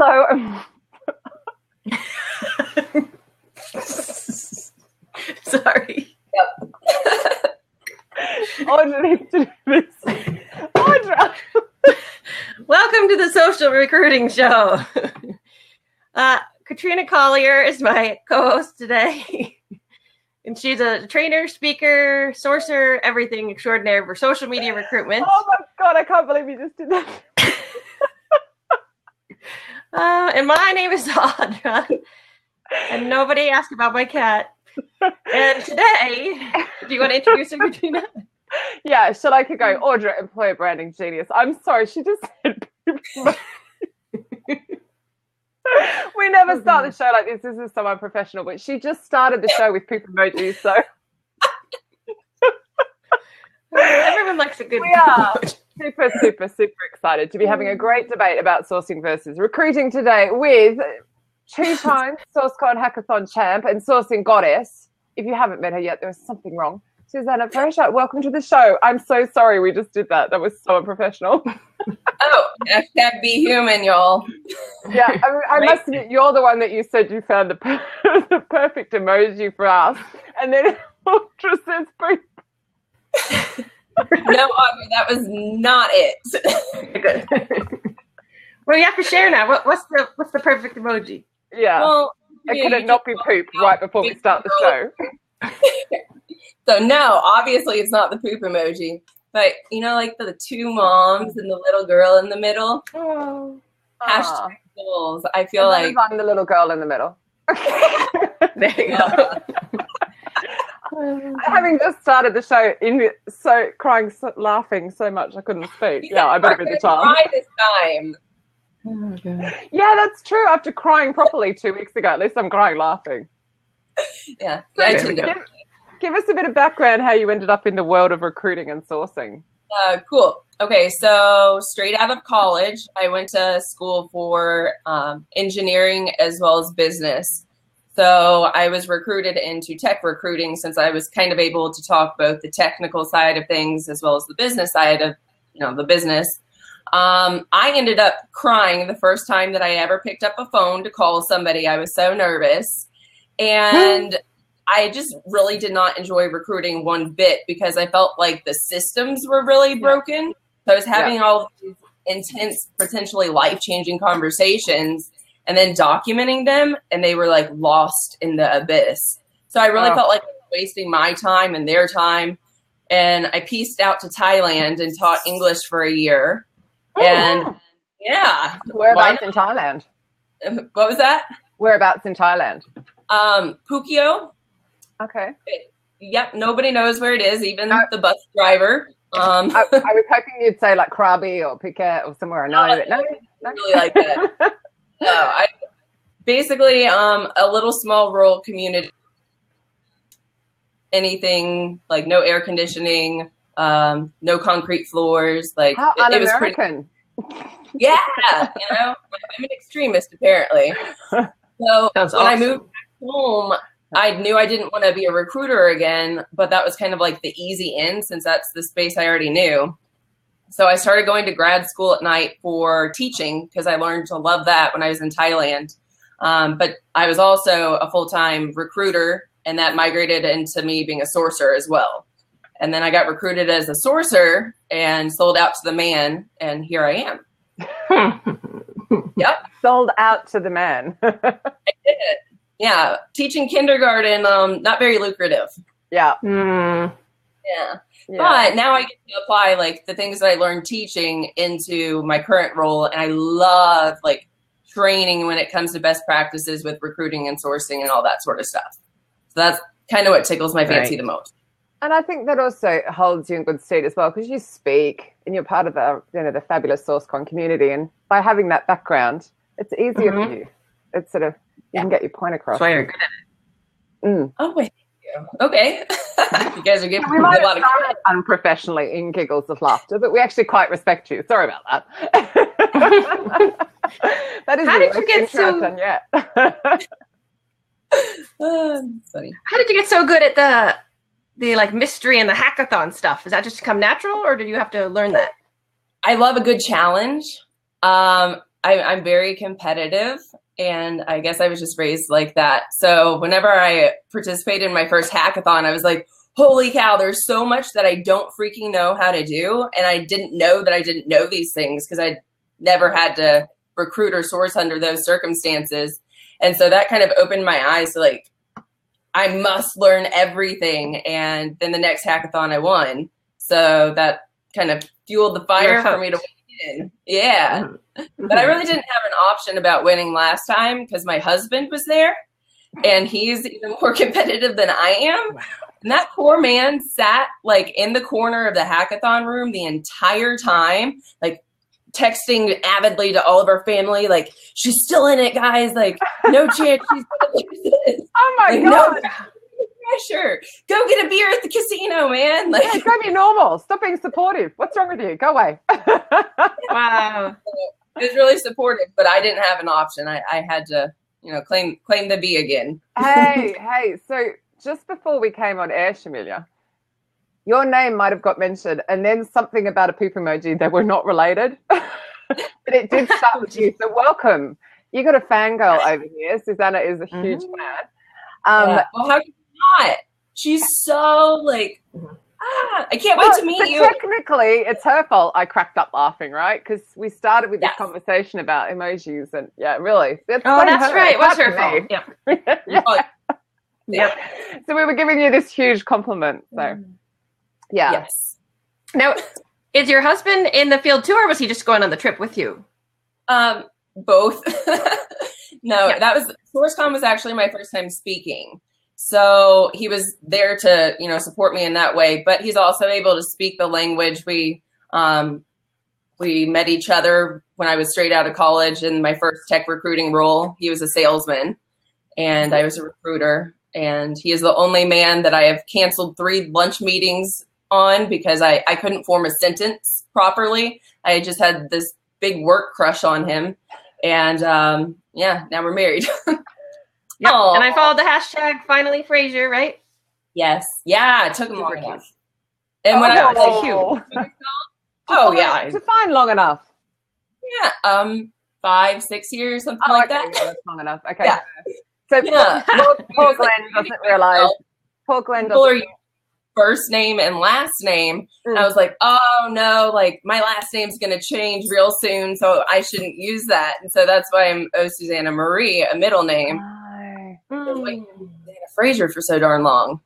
Hello. Sorry. Yep. Audra needs to do this. Audra! Welcome to the Social Recruiting Show. Katrina Collier is my co-host today. And she's a trainer, speaker, sourcer, everything extraordinary for social media recruitment. Oh my God, I can't believe you just did that. And my name is Audra. And nobody asked about my cat. And today, do you want to introduce her, Katrina? Yeah, shall I keep going? Audra, employer branding genius. I'm sorry, she just said we never start the show like this. This is so unprofessional, but she just started the show with poop emojis, so everyone likes a good we are super excited to be having a great debate about sourcing versus recruiting today with two-time SourceCon hackathon champ and sourcing goddess. If you haven't met her yet, there was something wrong. Susanna, Frazier, welcome to the show. I'm so sorry we just did that. That was so unprofessional. Oh, hashtag be human, y'all. Yeah, I must admit, you're the one that you said you found the perfect emoji for us. And then Audra says poop. No, Audra, that was not it. Good. Well, you have to share now. What's the perfect emoji? Yeah. Well, and could it not be poop right before we start the show? So no, obviously it's not the poop emoji. But you know, like the two moms and the little girl in the middle. Oh. Hashtag goals. I feel like I'm the little girl in the middle. There you go. Having just started the show, laughing so much I couldn't speak. Yeah, I better be the child. Cry this time. Oh, God. Yeah, that's true. After crying properly 2 weeks ago, at least I'm crying laughing. Yeah. Give us a bit of background how you ended up in the world of recruiting and sourcing. Cool. Okay, so straight out of college, I went to school for engineering as well as business. So I was recruited into tech recruiting since I was kind of able to talk both the technical side of things as well as the business side of the business. I ended up crying the first time that I ever picked up a phone to call somebody. I was so nervous. And I just really did not enjoy recruiting one bit because I felt like the systems were really broken. So I was having all these intense, potentially life-changing conversations and then documenting them, and they were like lost in the abyss. So I really felt like I was wasting my time and their time. And I pieced out to Thailand and taught English for a year. And yeah. Whereabouts in Thailand? What was that? Whereabouts in Thailand? Phuket. Okay. Yep, nobody knows where it is, even the bus driver. I was hoping you'd say like Krabi or Phuket or somewhere. No, really like that. No, I basically a little small rural community. Anything like no air conditioning, no concrete floors. Like how it was un-American. Yeah, I'm an extremist apparently. So when I moved back home, I knew I didn't want to be a recruiter again, but that was kind of like the easy in since that's the space I already knew. So I started going to grad school at night for teaching because I learned to love that when I was in Thailand. But I was also a full-time recruiter, and that migrated into me being a sourcer as well. And then I got recruited as a sourcer and sold out to the man, and here I am. Yep. Sold out to the man. I did it. Yeah, teaching kindergarten, not very lucrative. Yeah. Yeah. But now I get to apply like the things that I learned teaching into my current role, and I love like training when it comes to best practices with recruiting and sourcing and all that sort of stuff. So that's kind of what tickles my fancy the most. And I think that also holds you in good stead as well because you speak and you're part of the fabulous SourceCon community, and by having that background, it's easier for you. It's sort of you can get your point across. That's why you're good at it. Oh, wait. Okay. You guys are giving we might have started unprofessionally in giggles of laughter, but we actually quite respect you. Sorry about that. That is How did you get so funny. How did you get so good at the like mystery and the hackathon stuff? Does that just come natural, or did you have to learn that? I love a good challenge. I'm very competitive, and I guess I was just raised like that. So whenever I participated in my first hackathon, I was like, holy cow, there's so much that I don't freaking know how to do. And I didn't know that I didn't know these things because I never had to recruit or source under those circumstances. And so that kind of opened my eyes to like, I must learn everything. And then the next hackathon I won. So that kind of fueled the fire for me to win. Yeah. But I really didn't have an option about winning last time because my husband was there and he's even more competitive than I am. And that poor man sat like in the corner of the hackathon room the entire time, like texting avidly to all of our family, like, she's still in it, guys. Like, no chance she's gonna lose this. Oh my like, God. No pressure. Go get a beer at the casino, man. Like, Yeah, go be normal. Stop being supportive. What's wrong with you? Go away. Wow. It was really supportive, but I didn't have an option. I had to, claim the B again. Hey, so just before we came on air, Shamilia, your name might have got mentioned and then something about a poop emoji that were not related. But it did start with you. So welcome. You got a fangirl over here. Susanna is a huge fan. Well, how could you not? She's so like, I can't wait to meet you. Technically, it's her fault I cracked up laughing, right? Because we started with this conversation about emojis and really. That's right. It was her fault. Yeah. Yep. So we were giving you this huge compliment. So, yeah. Yes. Now, is your husband in the field too, or was he just going on the trip with you? Both. No, that was SourceCon was actually my first time speaking. So he was there to, support me in that way, but he's also able to speak the language. We met each other when I was straight out of college in my first tech recruiting role. He was a salesman and I was a recruiter. And he is the only man that I have canceled 3 lunch meetings on because I couldn't form a sentence properly. I just had this big work crush on him. And now we're married. Yep. And I followed the hashtag finally Frazier, right? Yes. Yeah, it took him long enough. And when I was like, define long enough. Yeah, 5, 6 years, something like that. Yeah, that's long enough. Okay. Yeah. So poor Glenn doesn't realize. Poor Glenn doesn't. First name and last name. And I was like, oh no, like my last name's going to change real soon, so I shouldn't use that. And so that's why I'm Susanna Marie, a middle name. Like Susanna Frazier for so darn long.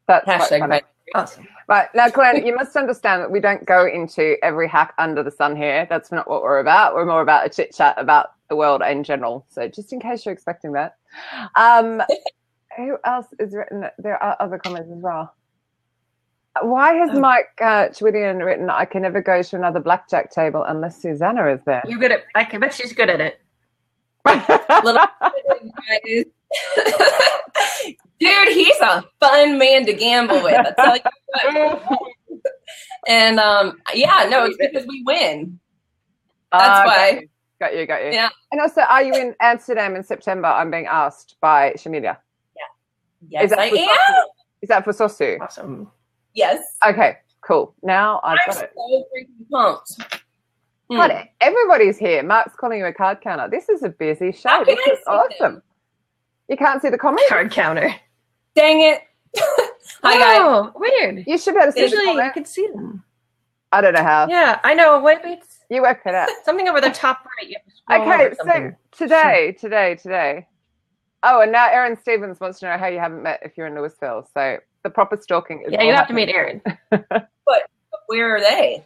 That's hashtag awesome. Right, now Glenn, you must understand that we don't go into every hack under the sun here. That's not what we're about. We're more about a chit chat about the world in general. So just in case you're expecting that. Who else is written? There are other comments as well. Why has Mike Chwidian written, I can never go to another blackjack table unless Susanna is there? You're good at I can bet she's good at it. Dude, he's a fun man to gamble with. I tell you what. And it's because we win. That's why. Got you. Yeah. And also, are you in Amsterdam in September? I'm being asked by Shamilia. Yeah. Yes, I am. Is that for Sosu? Awesome. Yes. Okay, cool. Now I've got it. I'm so freaking pumped. God, everybody's here. Mark's calling you a card counter. This is a busy show. This is awesome. You can't see the comments? Card counter. Dang it. Hi, guys. Oh, weird. You should be able to see Usually the comments. you can see them. I don't know how. Yeah, I know. Wait. You work it out. Something over the top right. You have to scroll over so today. Oh, and now Erin Stevens wants to know how you haven't met if you're in Louisville. So the proper stalking is you have to meet Erin. But where are they?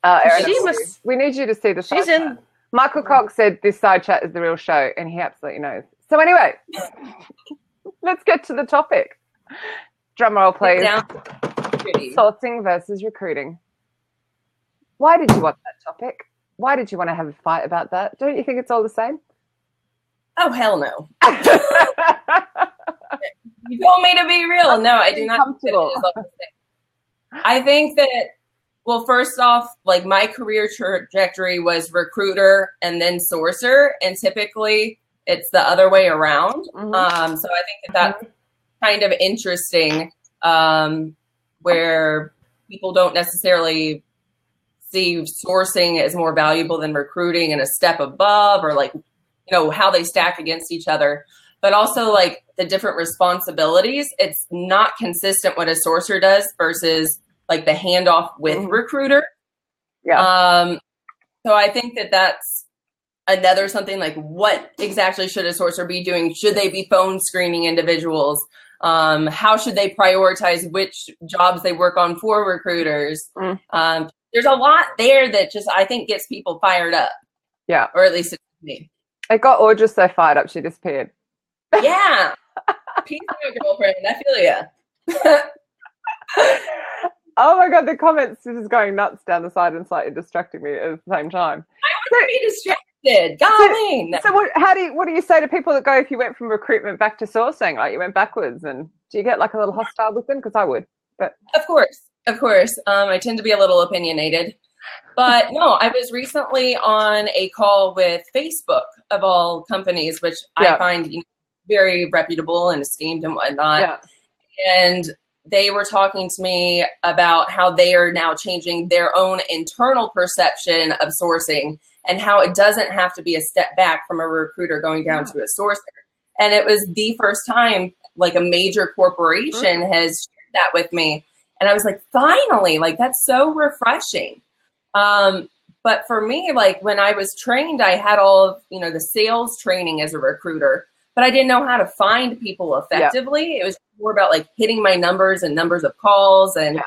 Erin, we need you to see the She's side in. chat. Michael Cox said this side chat is the real show, and he absolutely knows. So anyway, let's get to the topic. Drum roll, please. Sourcing versus recruiting. Why did you want that topic? Why did you want to have a fight about that? Don't you think it's all the same? Oh, hell no. You told me to be real. No, I do not. I think that, well, first off, like my career trajectory was recruiter and then sourcer, and typically it's the other way around. So I think that's kind of interesting, where people don't necessarily see sourcing as more valuable than recruiting and a step above, or like, how they stack against each other, but also like the different responsibilities. It's not consistent what a sourcer does versus like the handoff with recruiter. Yeah. So I think that's another something like, what exactly should a sourcer be doing? Should they be phone screening individuals? How should they prioritize which jobs they work on for recruiters? There's a lot there that just, I think, gets people fired up. Yeah. Or at least it's me. It got Audra so fired up, she disappeared. Yeah. Peace out, girlfriend. I feel ya. Oh my God, the comments are just going nuts down the side and slightly distracting me at the same time. I want to be distracted. Golly. So what do you say to people that go, if you went from recruitment back to sourcing, like you went backwards, and do you get like a little hostile with them? Because I would. But Of course. I tend to be a little opinionated. But no, I was recently on a call with Facebook, of all companies, which I find very reputable and esteemed and whatnot. Yeah. And they were talking to me about how they are now changing their own internal perception of sourcing, and how it doesn't have to be a step back from a recruiter going down to a sourcer. And it was the first time like a major corporation has shared that with me. And I was like, finally, like, that's so refreshing. But for me, like when I was trained, I had all of, the sales training as a recruiter, but I didn't know how to find people effectively. It was more about like hitting my numbers and numbers of calls. And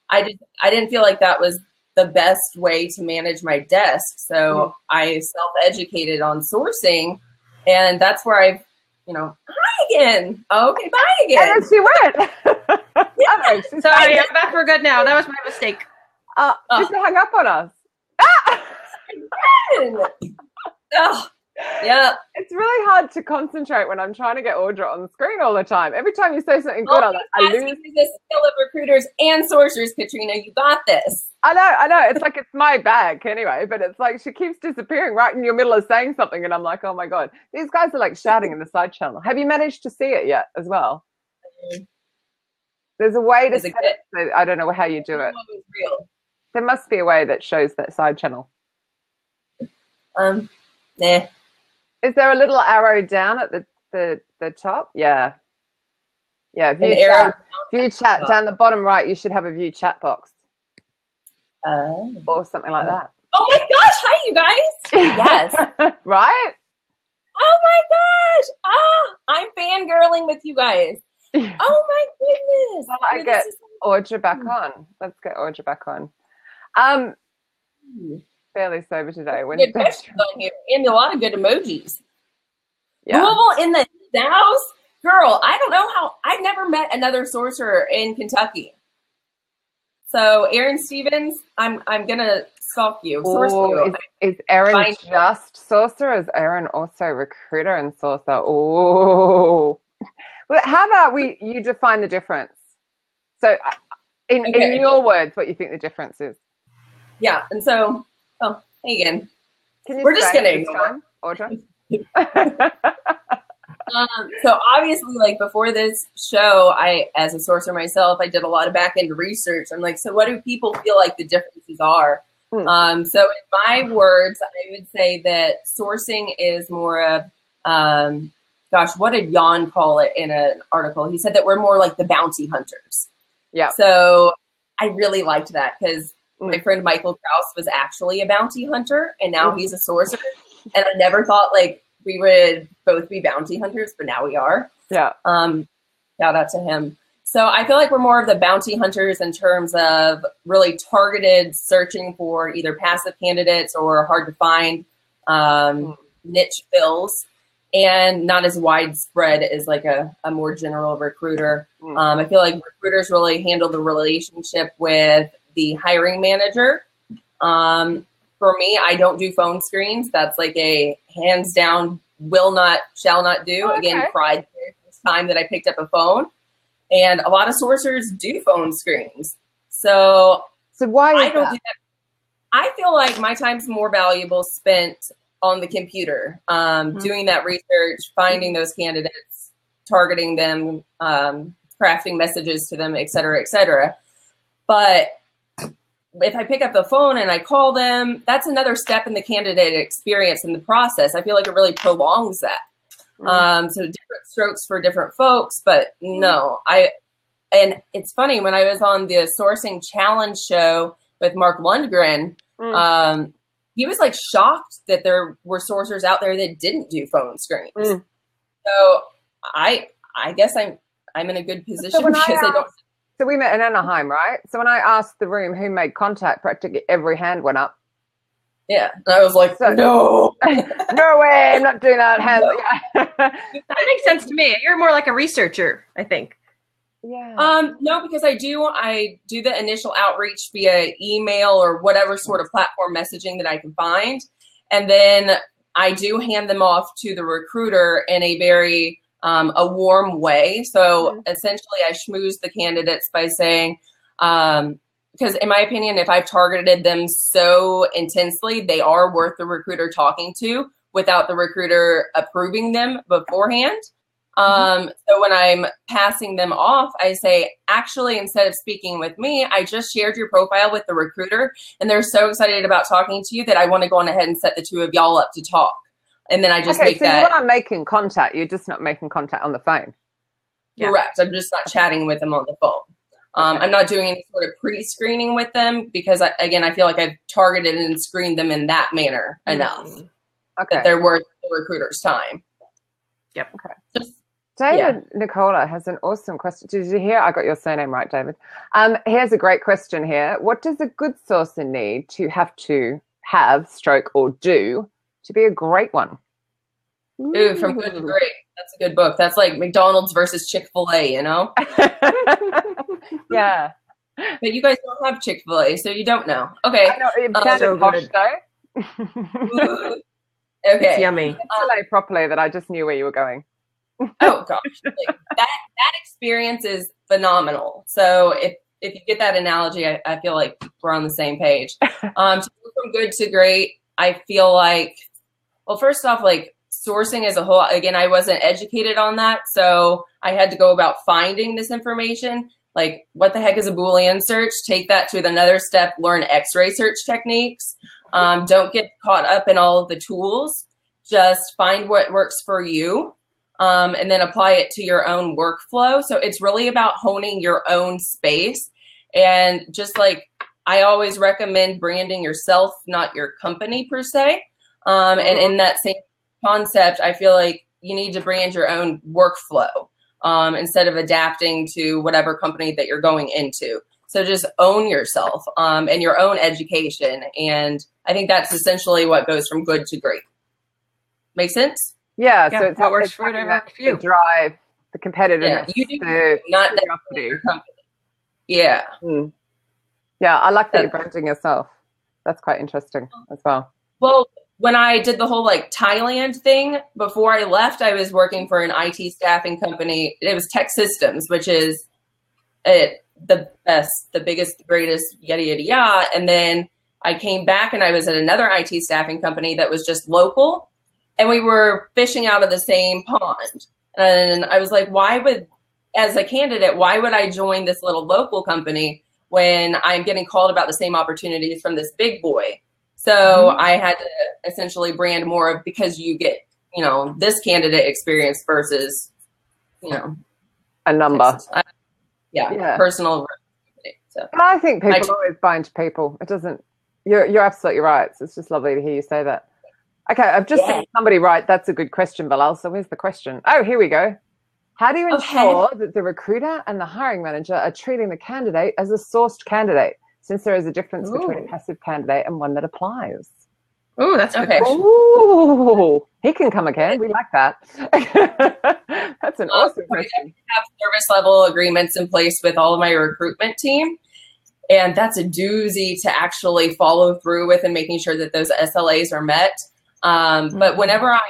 I didn't feel like that was the best way to manage my desk. So I self-educated on sourcing, and that's where I've, hi again. Okay, bye again. And then she went. Sorry, I'm back for good now. That was my mistake. Just hung up on us. Oh, yeah. It's really hard to concentrate when I'm trying to get Audra on the screen all the time. Every time you say something good, I lose. The skill of recruiters and sourcers, Katrina. You got this. I know. It's like it's my bag anyway, but it's like she keeps disappearing right in your middle of saying something, and I'm like, oh my God, these guys are like shouting in the side channel. Have you managed to see it yet as well? There's a way to set it. So I don't know how you do it. Real. There must be a way that shows that side channel. Nah. Is there a little arrow down at the top? Yeah. Yeah. View chat down the bottom right. You should have a view chat box. Or something like that. Oh my gosh! Hi, you guys. Yes. Right? Oh my gosh! I'm fangirling with you guys. Oh my goodness! Well, I get Audra back on. Let's get Audra back on. Fairly sober today. Good questions on here, and a lot of good emojis. Yeah. Louisville in the house, girl. I don't know how. I've never met another sourcer in Kentucky. So, Aaron Stevens, I'm gonna stalk you. Is Aaron just sourcer? Is Aaron also recruiter and sourcer? Oh, well, how about you define the difference? So, in your words, what you think the difference is? Yeah, and so, hey again. We're just gonna ignore Audra. So obviously, like before this show, I, as a sourcer myself, I did a lot of back end research. I'm like, so what do people feel like the differences are? So in my words, I would say that sourcing is more of, what did Jan call it in an article? He said that we're more like the bounty hunters. Yeah. So I really liked that because my friend Michael Krause was actually a bounty hunter, and now he's a sourcer. And I never thought like we would both be bounty hunters, but now we are. Yeah. Shout out to him. So I feel like we're more of the bounty hunters in terms of really targeted searching for either passive candidates or hard to find niche fills, and not as widespread as like a more general recruiter. I feel like recruiters really handle the relationship with the hiring manager. For me, I don't do phone screens. That's like a hands down, will not, shall not do. Okay. Again, pride this time that I picked up a phone. And a lot of sourcers do phone screens. So why I don't do that. I feel like my time's more valuable spent on the computer, doing that research, finding those candidates, targeting them, crafting messages to them, et cetera, et cetera. But if I pick up the phone and I call them, that's another step in the candidate experience in the process. I feel like it really prolongs that. So different strokes for different folks, but no, and it's funny, when I was on the Sourcing Challenge show with Mark Lundgren, he was like shocked that there were sourcers out there that didn't do phone screens. So I guess I'm in a good position because I don't. So we met in Anaheim, right? So when I asked the room who made contact, practically every hand went up. Yeah, and I was like, no, no way, I'm not doing that. Hands. No. That makes sense to me. You're more like a researcher, I think. Yeah. No, because I do the initial outreach via email or whatever sort of platform messaging that I can find. And then I do hand them off to the recruiter in a very a warm way. So essentially I schmooze the candidates by saying, because in my opinion, if I've targeted them so intensely, they are worth the recruiter talking to without the recruiter approving them beforehand. So when I'm passing them off, I say, actually, instead of speaking with me, I just shared your profile with the recruiter, and they're so excited about talking to you that I want to go on ahead and set the two of y'all up to talk. And then I just make that. So you're not making contact. You're just not making contact on the phone. Correct. I'm just not chatting with them on the phone. I'm not doing any sort of pre-screening with them because, I feel like I've targeted and screened them in that manner enough that they're worth the recruiter's time. Yep. Okay. David Nicola has an awesome question. Did you hear? I got your surname right, David. Here's a great question here. What does a good sourcer need to have, stroke, or do to be a great one? Ooh, from good to great. That's a good book. That's like McDonald's versus Chick-fil-A, you know? Yeah. But you guys don't have Chick-fil-A, so you don't know. Okay. I know, it sounded posh, though. Okay. It's yummy. Say properly that I just knew where you were going. Oh gosh, like, that experience is phenomenal. So if you get that analogy, I feel like we're on the same page. To go from good to great, I feel like, well, first off, like sourcing as a whole, again, I wasn't educated on that, so I had to go about finding this information. Like, what the heck is a Boolean search? Take that to another step. Learn X-ray search techniques. Don't get caught up in all of the tools. Just find what works for you. And then apply it to your own workflow. So it's really about honing your own space. And just like I always recommend branding yourself, not your company per se. And in that same concept, I feel like you need to brand your own workflow instead of adapting to whatever company that you're going into. So just own yourself and your own education. And I think that's essentially what goes from good to great. Make sense? Yeah, so it's what works for you. The drive, the competitiveness, you do, the not your company. Yeah. Yeah, I like that you're branding yourself. That's quite interesting as well. Well, when I did the whole like Thailand thing, before I left, I was working for an IT staffing company. It was Tech Systems, which is the best, the biggest, the greatest, yada, yada, yada. And then I came back and I was at another IT staffing company that was just local. And we were fishing out of the same pond. And I was like, as a candidate, why would I join this little local company when I'm getting called about the same opportunities from this big boy? So I had to essentially brand more of, because you get, this candidate experience versus, a number. Personal. So but I think people always bind to people. It doesn't, you're absolutely right. So it's just lovely to hear you say that. Okay, I've just seen somebody write, that's a good question, Bilal. So where's the question? Oh, here we go. How do you ensure that the recruiter and the hiring manager are treating the candidate as a sourced candidate, since there is a difference between a passive candidate and one that applies? Oh, that's okay. Ooh, he can come again. We like that. That's an awesome question. I have service level agreements in place with all of my recruitment team. And that's a doozy to actually follow through with and making sure that those SLAs are met. But whenever I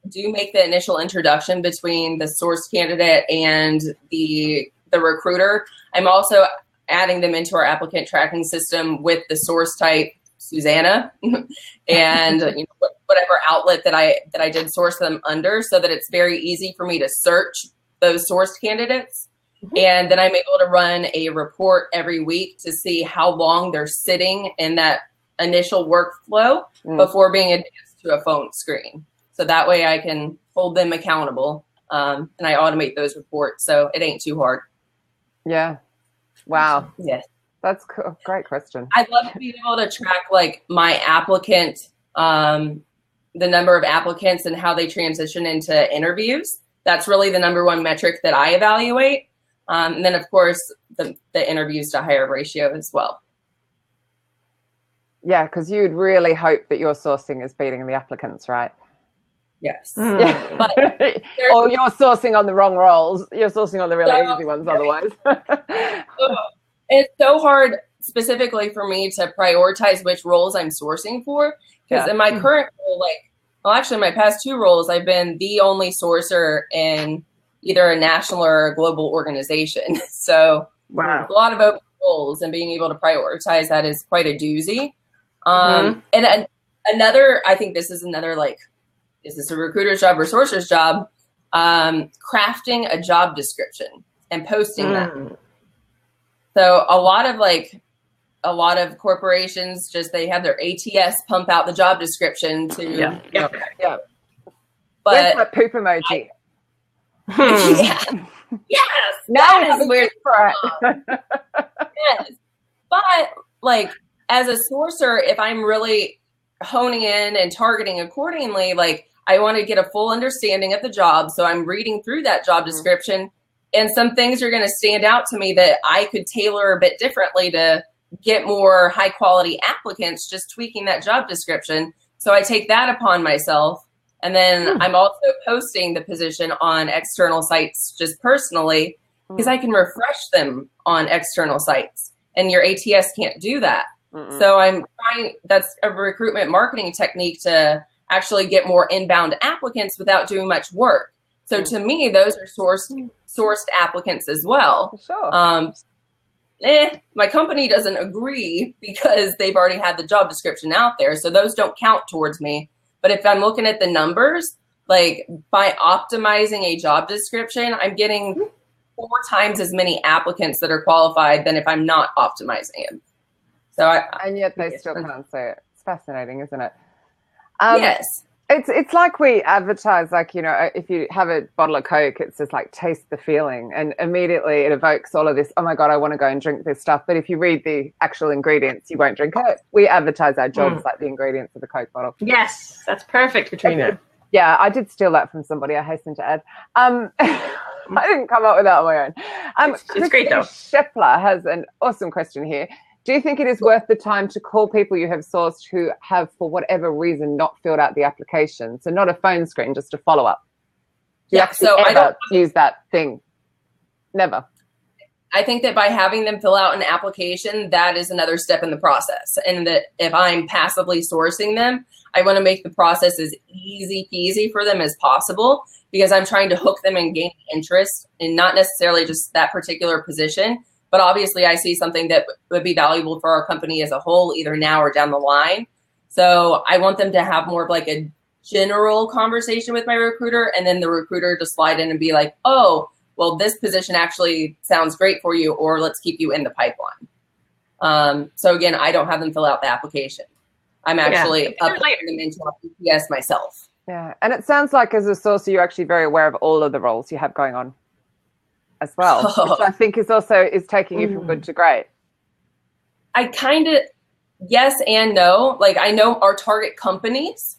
do make the initial introduction between the source candidate and the recruiter, I'm also adding them into our applicant tracking system with the source type Susanna and whatever outlet that I did source them under, so that it's very easy for me to search those source candidates. And then I'm able to run a report every week to see how long they're sitting in that initial workflow before being advanced to a phone screen. So that way I can hold them accountable, and I automate those reports. So it ain't too hard. Yeah. Wow. Yes. That's cool. Great question. I'd love to be able to track like my applicant, the number of applicants and how they transition into interviews. That's really the number one metric that I evaluate. And then, of course, the interviews to hire ratio as well. Yeah, because you'd really hope that your sourcing is beating the applicants, right? Yes. Yeah. But or you're sourcing on the wrong roles. You're sourcing on the really easy ones otherwise. It's so hard specifically for me to prioritize which roles I'm sourcing for. Because in my current role, actually my past 2 roles, I've been the only sourcer in either a national or a global organization. So a lot of open roles, and being able to prioritize that is quite a doozy. And another, I think this is another, is this a recruiter's job or sourcer's job? Crafting a job description and posting that. So a lot of corporations they have their ATS pump out the job description to But where's that poop emoji? Yes. Now that is where yes. But as a sourcer, if I'm really honing in and targeting accordingly, I want to get a full understanding of the job. So I'm reading through that job description, and some things are going to stand out to me that I could tailor a bit differently to get more high quality applicants, just tweaking that job description. So I take that upon myself. And then I'm also posting the position on external sites just personally, because I can refresh them on external sites, and your ATS can't do that. So I'm trying, that's a recruitment marketing technique to actually get more inbound applicants without doing much work. So to me, those are sourced applicants as well. Sure. My company doesn't agree because they've already had the job description out there. So those don't count towards me. But if I'm looking at the numbers, by optimizing a job description, I'm getting 4 times as many applicants that are qualified than if I'm not optimizing it. So and yet they still can't say it. It's fascinating, isn't it? Yes. It's like we advertise, if you have a bottle of Coke, it's just taste the feeling, and immediately it evokes all of this, oh my God, I want to go and drink this stuff. But if you read the actual ingredients, you won't drink it. We advertise our jobs like the ingredients of the Coke bottle. Yes, that's perfect, Katrina. Yeah, I did steal that from somebody, I hasten to add. I didn't come up with that on my own. It's great, though. Scheffler has an awesome question here. Do you think it is worth the time to call people you have sourced who have, for whatever reason, not filled out the application? So not a phone screen, just a follow-up. So I don't use that thing. Never. I think that by having them fill out an application, that is another step in the process. And that if I'm passively sourcing them, I want to make the process as easy peasy for them as possible, because I'm trying to hook them and gain interest in not necessarily just that particular position. But obviously, I see something that would be valuable for our company as a whole, either now or down the line. So I want them to have more of a general conversation with my recruiter, and then the recruiter to slide in and be like, oh, well, this position actually sounds great for you, or let's keep you in the pipeline. So again, I don't have them fill out the application. I'm actually uploading them into our PPS myself. Yeah, and it sounds like as a sourcer, you're actually very aware of all of the roles you have going on as well, which I think is taking you from good to great. I kind of, yes and no. I know our target companies,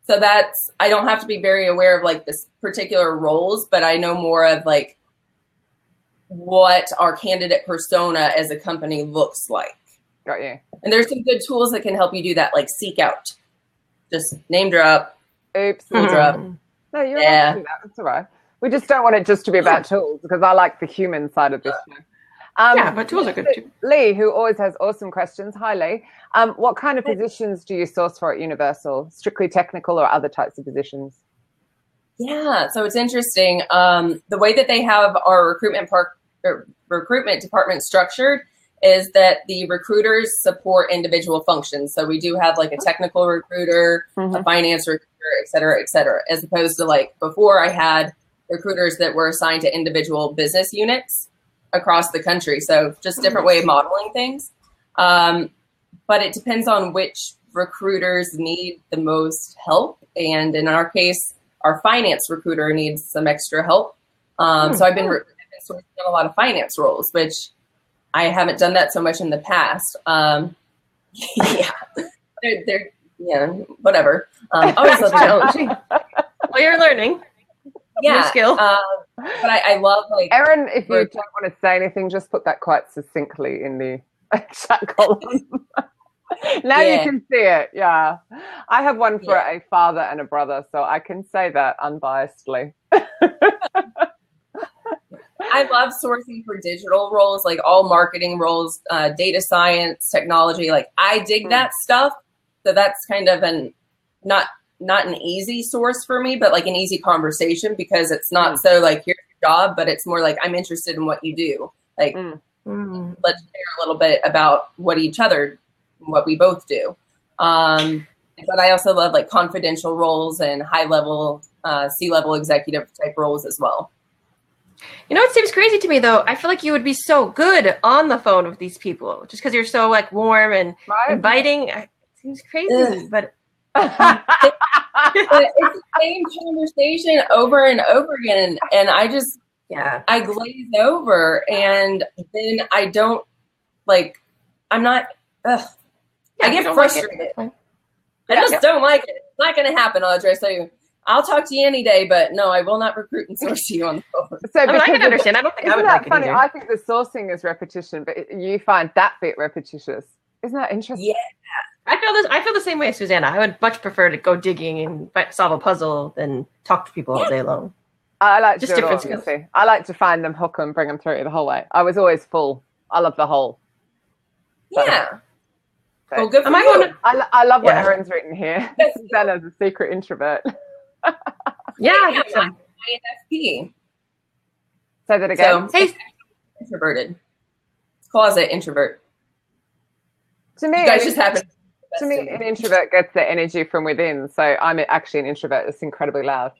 so I don't have to be very aware of this particular roles, but I know more of what our candidate persona as a company looks like. Got you. And there's some good tools that can help you do that, like Seek Out. Just name drop. Oops. Drop. No, you're right to do that. That's all right. We just don't want it just to be about tools, because I like the human side of this show. But tools are good too. Lee, who always has awesome questions. Hi, Lee. What kind of positions do you source for at Universal? Strictly technical or other types of positions? Yeah, so it's interesting. The way that they have our recruitment department structured is that the recruiters support individual functions. So we do have a technical recruiter, a finance recruiter, et cetera, as opposed to before I had recruiters that were assigned to individual business units. across the country. So just different way of modeling things. But it depends on which recruiters need the most help. And in our case, our finance recruiter needs some extra help. So I've been sourcing a lot of finance roles, which I haven't done that so much in the past. Whatever. Always love challenging. Well, you're learning. Yeah. New skill. But I love like Erin, if you don't want to say anything, just put that quite succinctly in the chat column. Now you can see it. Yeah. I have one for a father and a brother, so I can say that unbiasedly. I love sourcing for digital roles, like all marketing roles, data science, technology. Like I dig that stuff. So that's kind of not an easy source for me, but like an easy conversation, because it's not so like here's your job, but it's more like I'm interested in what you do. Like let's share a little bit about what we both do. But I also love like confidential roles and high level C-level executive type roles as well. You know what seems crazy to me, though? I feel like you would be so good on the phone with these people just because you're so like warm and inviting. It seems crazy, but it's the same conversation over and over again, and I just I glaze over, and then I don't like. I'm not. I get frustrated. Like I just don't like it. It's not going to happen, Audra. So I'll talk to you any day, but no, I will not recruit and source you on the phone. So I can understand. I don't think I would like it either. I think the sourcing is repetition, but you find that bit repetitious. Isn't that interesting? Yeah. I feel the same way, Susanna. I would much prefer to go digging and solve a puzzle than talk to people all day long. I like just to do different it all, skills. I like to find them, hook them, bring them through the whole way. I was always full. I love the whole. Yeah. So, well, good for you. I love what Erin's written here. Susanna's a secret introvert. Yeah. I'm INFP. Say that again. So, introverted. Closet introvert. To me, you guys just happen. To me, an introvert gets their energy from within. So I'm actually an introvert that's incredibly loud.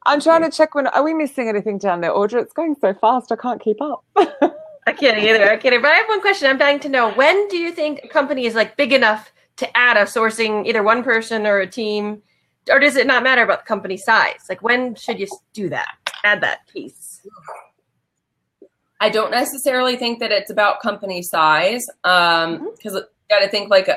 I'm trying to check are we missing anything down there, Audra? It's going so fast, I can't keep up. I can't either. But I have one question. I'm dying to know. When do you think a company is like big enough to add a sourcing, either one person or a team, or does it not matter about the company size? Like when should you do that? Add that piece. I don't necessarily think that it's about company size, because you got to think like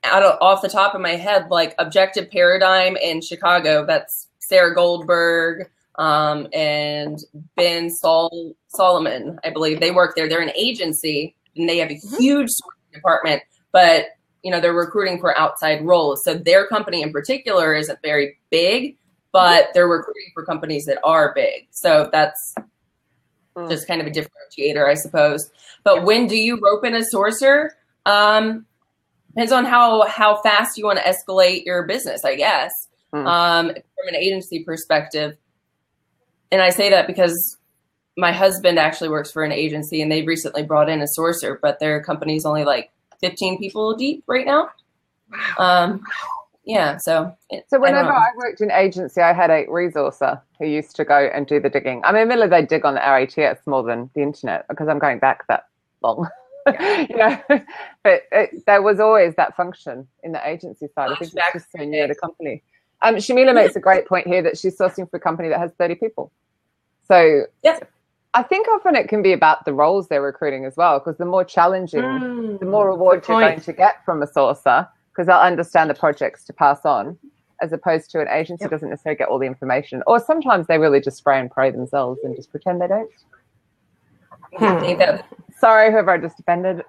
off the top of my head, like Objective Paradigm in Chicago. That's Sarah Goldberg and Ben Solomon, I believe. They work there. They're an agency, and they have a huge sourcing department, but they're recruiting for outside roles. So their company in particular isn't very big, but they're recruiting for companies that are big. So that's just kind of a differentiator, I suppose. But when do you rope in a sourcer? Depends on how fast you want to escalate your business, I guess, from an agency perspective. And I say that because my husband actually works for an agency, and they recently brought in a sourcer, but their company's only like 15 people deep right now. So whenever I worked in agency, I had a resourcer who used to go and do the digging. I mean, admittedly, they dig on the RATS more than the internet because I'm going back that long. But there was always that function in the agency side. I think it's just so near the company. Shamila makes a great point here that she's sourcing for a company that has 30 people. So I think often it can be about the roles they're recruiting as well, because the more challenging, the more reward you're going to get from a sourcer, because they'll understand the projects to pass on, as opposed to an agency who doesn't necessarily get all the information. Or sometimes they really just spray and pray themselves and just pretend they don't. Sorry, whoever I just offended.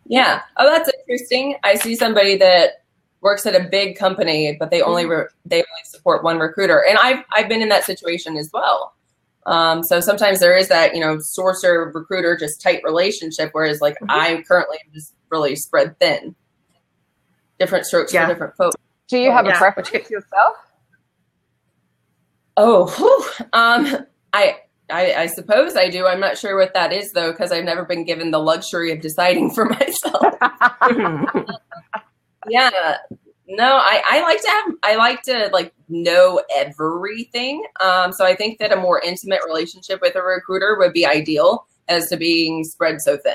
Yeah. Oh, that's interesting. I see somebody that works at a big company, but they only support one recruiter, and I've been in that situation as well. So sometimes there is that sourcer recruiter just tight relationship, whereas like I currently am just really spread thin. Different strokes for different folks. Do you have a preference yourself? I suppose I do. I'm not sure what that is though, because I've never been given the luxury of deciding for myself. Yeah. No, I like to know everything. So I think that a more intimate relationship with a recruiter would be ideal as to being spread so thin.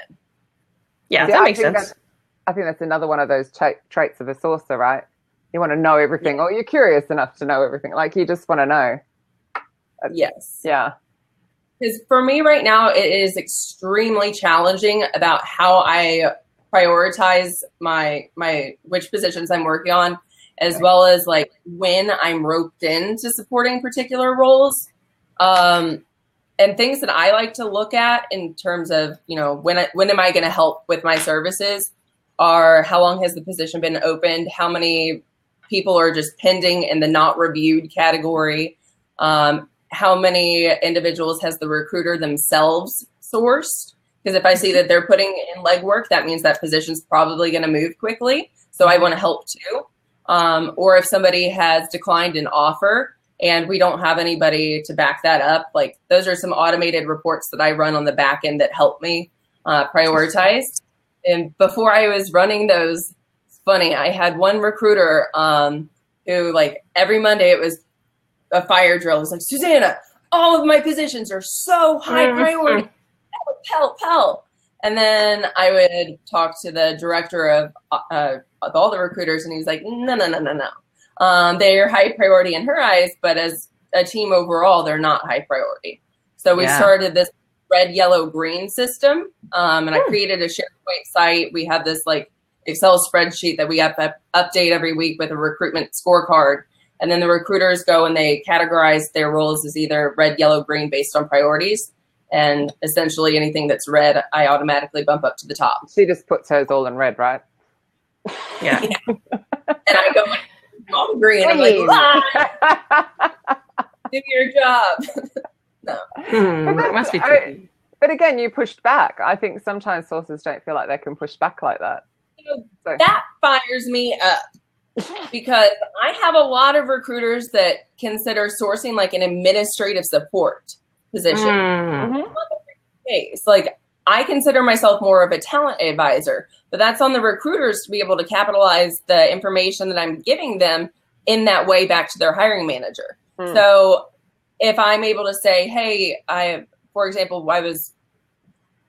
Yeah, that makes sense. I think that's another one of those traits of a sourcer, right? You want to know everything, or you're curious enough to know everything. Like, you just want to know. Yes. Yeah. Because for me right now, it is extremely challenging about how I prioritize my which positions I'm working on, as well as like when I'm roped into supporting particular roles. And things that I like to look at in terms of, you know, when am I going to help with my services are how long has the position been opened? How many people are just pending in the not reviewed category? How many individuals has the recruiter themselves sourced? Because if I see that they're putting in legwork, that means that position's probably going to move quickly. So I want to help too. Or if somebody has declined an offer and we don't have anybody to back that up, like those are some automated reports that I run on the back end that help me prioritize. And before I was running those, it's funny, I had one recruiter who like every Monday it was a fire drill. It was like, Susanna, all of my positions are so high priority. Pell. And then I would talk to the director of all the recruiters, and he was like, no. They're high priority in her eyes, but as a team overall, they're not high priority. So we started this red, yellow, green system, and I created a SharePoint site. We have this like Excel spreadsheet that we have to update every week with a recruitment scorecard. And then the recruiters go and they categorize their roles as either red, yellow, green based on priorities. And essentially anything that's red, I automatically bump up to the top. She just puts hers all in red, right? Yeah. And I go, all green. I'm like, do your job. No. That must be tricky. But again, you pushed back. I think sometimes sources don't feel like they can push back like that. So. That fires me up. Because I have a lot of recruiters that consider sourcing like an administrative support position. Like I consider myself more of a talent advisor, but that's on the recruiters to be able to capitalize the information that I'm giving them in that way back to their hiring manager. So if I'm able to say, hey, for example,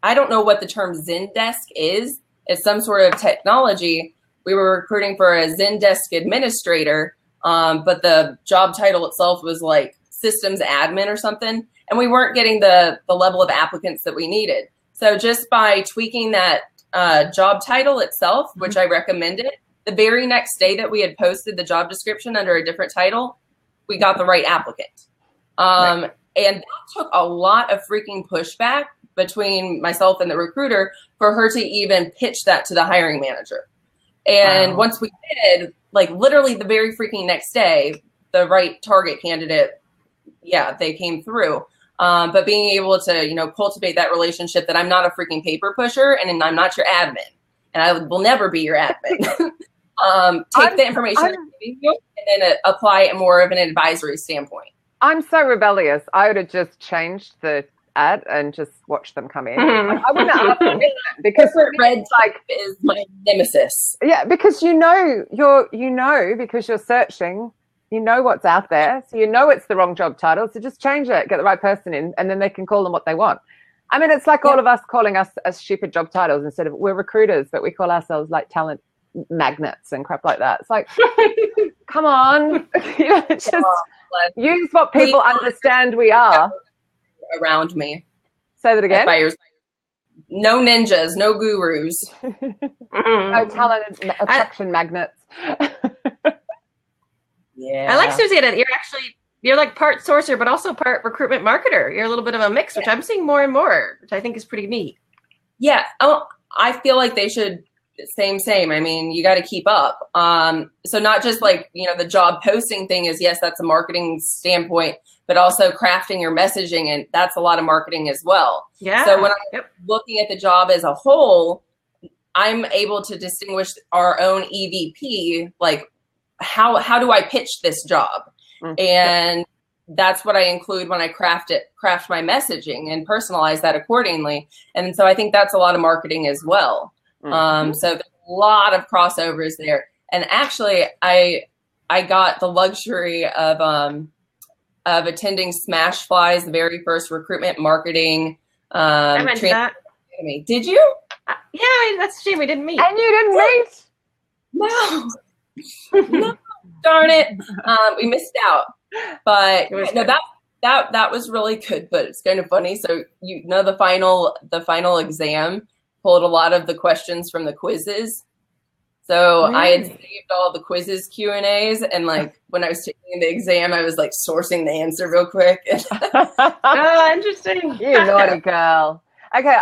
I don't know what the term Zendesk is. It's some sort of technology. We were recruiting for a Zendesk administrator, but the job title itself was like systems admin or something. And we weren't getting the level of applicants that we needed. So just by tweaking that job title itself, which I recommended, the very next day that we had posted the job description under a different title, we got the right applicant. And that took a lot of freaking pushback between myself and the recruiter for her to even pitch that to the hiring manager. And once we did, like literally the very freaking next day, the right target candidate, they came through. But being able to, cultivate that relationship that I'm not a freaking paper pusher and I'm not your admin and I will never be your admin. Take the information I'm giving you and then apply it more of an advisory standpoint. I'm so rebellious. I would have just changed the ad and just watch them come in. Like, I wouldn't ask them because red like is my nemesis. Yeah, because because you're searching, what's out there, so it's the wrong job title. So just change it, get the right person in, and then they can call them what they want. I mean, it's like all of us calling us as stupid job titles instead of we're recruiters, but we call ourselves like talent magnets and crap like that. It's like, come on, just use what people understand we are. Around me. Say that again. No ninjas, no gurus. No talent attraction magnets. Yeah. I like Susanna. You're like part sourcer, but also part recruitment marketer. You're a little bit of a mix, which I'm seeing more and more, which I think is pretty neat. Yeah. I feel like they should same. I mean, you got to keep up. So not just like, the job posting thing is, yes, that's a marketing standpoint, but also crafting your messaging. And that's a lot of marketing as well. Yeah. So when I'm looking at the job as a whole, I'm able to distinguish our own EVP, like how do I pitch this job? And that's what I include when I craft my messaging and personalize that accordingly. And so I think that's a lot of marketing as well. So there's a lot of crossovers there. And actually, I I got the luxury of attending Smash Fly's the very first recruitment marketing I went to that. academy. Did you? Yeah, that's a shame we didn't meet. And you didn't meet? No. No. Darn it. We missed out. But that was really good, but it's kind of funny. So the final exam pulled a lot of the questions from the quizzes. So I had saved all the quizzes Q&As, and like when I was taking the exam, I was like sourcing the answer real quick. Oh, interesting. You naughty girl. Okay,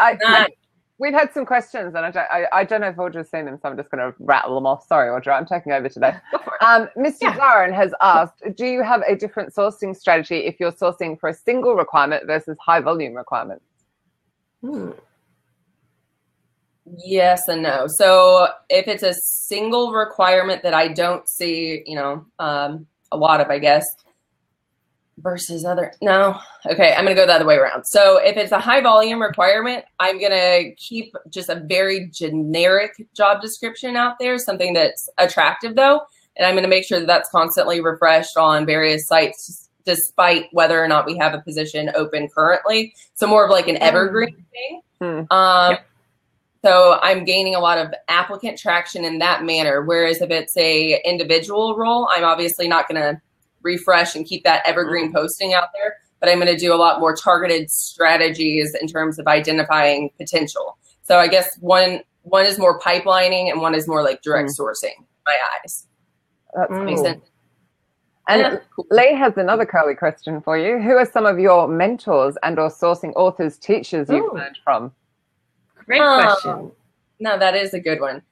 we've had some questions, and I don't know if Audra's seen them, so I'm just going to rattle them off. Sorry, Audra, I'm taking over today. Mr. Darren has asked, do you have a different sourcing strategy if you're sourcing for a single requirement versus high volume requirements? Yes and no. So if it's a single requirement that I don't see, a lot of, I guess, versus no. Okay, I'm going to go the other way around. So if it's a high volume requirement, I'm going to keep just a very generic job description out there, something that's attractive though. And I'm going to make sure that that's constantly refreshed on various sites, despite whether or not we have a position open currently. So more of like an evergreen thing. So I'm gaining a lot of applicant traction in that manner. Whereas if it's a individual role, I'm obviously not going to refresh and keep that evergreen posting out there, but I'm going to do a lot more targeted strategies in terms of identifying potential. So I guess one is more pipelining and one is more like direct sourcing, in my eyes. That makes sense. And Lee has another curly question for you. Who are some of your mentors and or sourcing authors, teachers you've learned from? Great question. No, that is a good one.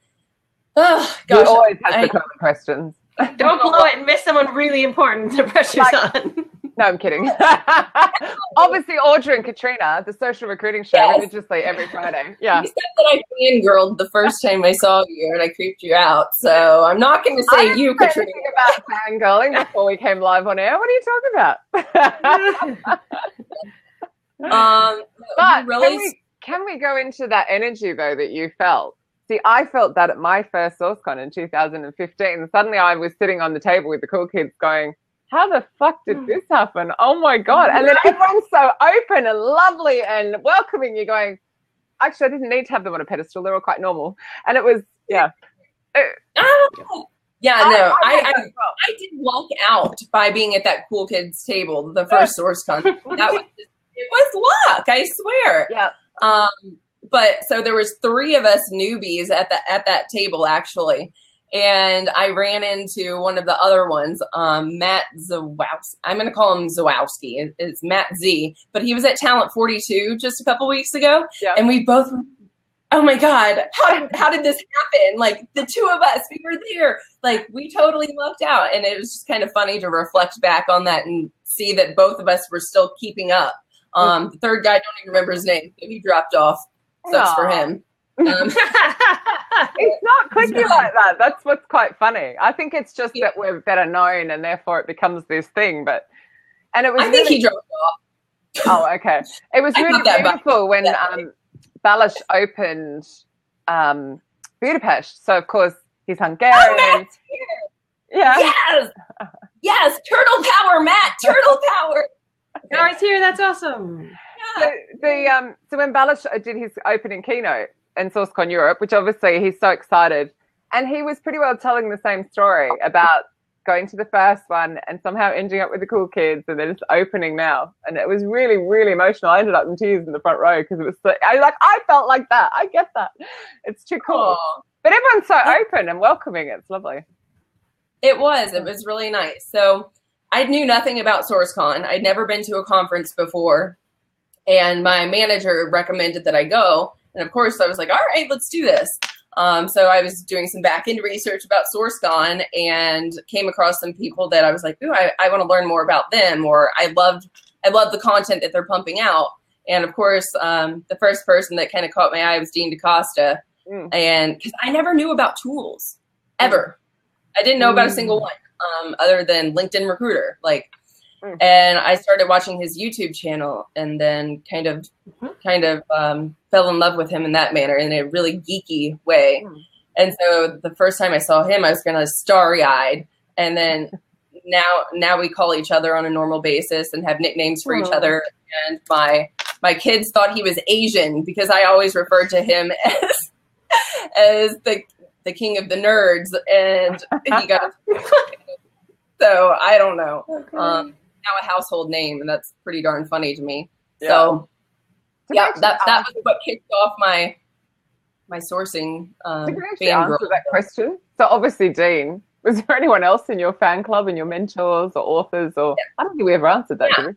Oh, gosh. You always have the curly questions. Don't blow it and miss someone really important to pressure's on. No, I'm kidding. Obviously, Audra and Katrina, the social recruiting show, religiously every Friday. Yeah. You said that I fangirled the first time I saw you and I creeped you out. So I'm not going to say you, Katrina. About fangirling before we came live on air. What are you talking about? But really, can we go into that energy, though, that you felt? See, I felt that at my first SourceCon in 2015. Suddenly I was sitting on the table with the cool kids going, how the fuck did this happen? Oh, my God. And then everyone's so open and lovely and welcoming you going, actually, I didn't need to have them on a pedestal. They were quite normal. And it was, I did walk out by being at that cool kids table, the first SourceCon. It was luck, I swear. Yeah. But so there was 3 of us newbies at that table actually, and I ran into one of the other ones, Matt Zawowski. I'm going to call him Zawowski. It's Matt Z, but he was at Talent 42 just a couple weeks ago, and we both. Oh my God! How did this happen? Like the 2 of us, we were there. Like we totally lucked out, and it was just kind of funny to reflect back on that and see that both of us were still keeping up. The third guy, I don't even remember his name. He dropped off. Sucks for him. It's not clicky like that. That's what's quite funny. I think it's just that we're better known and therefore it becomes this thing. And it was. I think he dropped off. Oh, okay. It was really beautiful when Balázs opened Budapest. So of course he's Hungarian. Oh, Matt's here. Yeah. Yes. Turtle power, Matt. Turtle power. Oh, he's here. That's awesome. So when Balázs did his opening keynote in SourceCon Europe, which obviously he's so excited, and he was pretty well telling the same story about going to the first one and somehow ending up with the cool kids and then it's opening now. And it was really, really emotional. I ended up in tears in the front row because it was so, I felt like that. I get that. It's too cool. Aww. But everyone's so open and welcoming. It's lovely. It was really nice. So I knew nothing about SourceCon. I'd never been to a conference before. And my manager recommended that I go. And of course I was like, all right, let's do this. So I was doing some back-end research about SourceCon and came across some people that I was like, ooh, I want to learn more about them, or I love the content that they're pumping out. And of course, the first person that kind of caught my eye was Dean Decosta. And because I never knew about tools ever. I didn't know about a single one other than LinkedIn Recruiter. And I started watching his YouTube channel and then kind of fell in love with him in that manner in a really geeky way. And so the first time I saw him, I was kind of starry-eyed. And then now we call each other on a normal basis and have nicknames for each other. And my kids thought he was Asian because I always referred to him as the king of the nerds, and he got so I don't know. Okay. Now a household name, and that's pretty darn funny to me. Yeah. So yeah, that was what kicked off my sourcing. Did you actually answer that question? So obviously, Dean. Was there anyone else in your fan club and your mentors or authors, or I don't think we ever answered that, did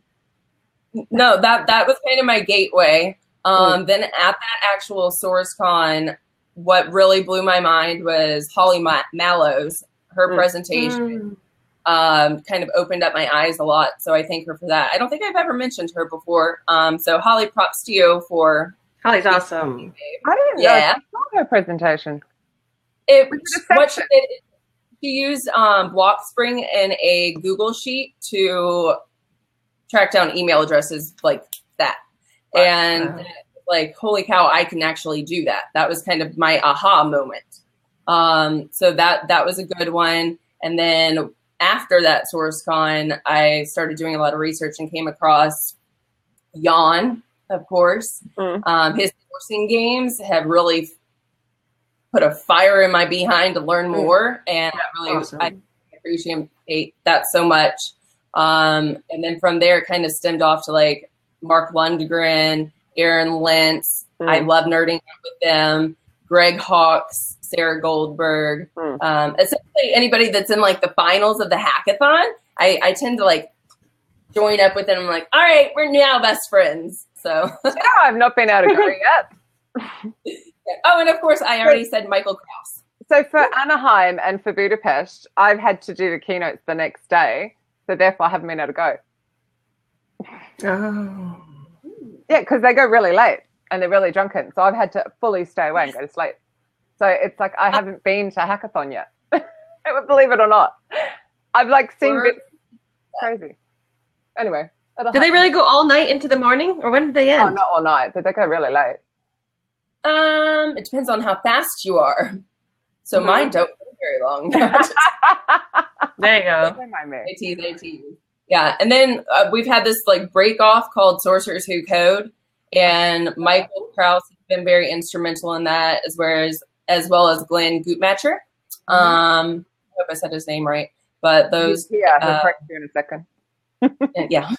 we? No, that was kind of my gateway. Then at that actual SourceCon, what really blew my mind was Holly Mallows. Her presentation kind of opened up my eyes a lot. So I thank her for that. I don't think I've ever mentioned her before. So Holly, props to you for. Holly's awesome. I didn't know I saw her presentation. What she did. She used Blockspring and a Google Sheet to track down email addresses like that. And like, holy cow, I can actually do that. That was kind of my aha moment. So that was a good one. And then after that SourceCon, I started doing a lot of research and came across Jan, of course. His sourcing games have really put a fire in my behind to learn more, and I appreciate that so much. And then from there, it kind of stemmed off to like Mark Lundgren, Aaron Lentz. I love nerding out with them. Greg Hawkes, Sarah Goldberg. Essentially anybody that's in like the finals of the hackathon, I tend to like join up with them. I'm like, all right, we're now best friends. So I've not been able to go yet. Oh, and of course, I already said Michael Krause. So for Anaheim and for Budapest, I've had to do the keynotes the next day, so therefore I haven't been able to go. Oh. Yeah, because they go really late and they're really drunken, so I've had to fully stay away and go to sleep. So it's like I haven't been to hackathon yet. Believe it or not. I've like seen bits. Crazy. Anyway. Did they really go all night into the morning, or when did they end? Oh, not all night, but they go really late. It depends on how fast you are. So mine don't go very long. There you go. ATs. Yeah, and then we've had this like break off called SourcersWhoCode, and Michael Krause has been very instrumental in that, as well as Glenn Gutmacher. I hope I said his name right, but those. Yeah, I'll correct you in a second. Yeah.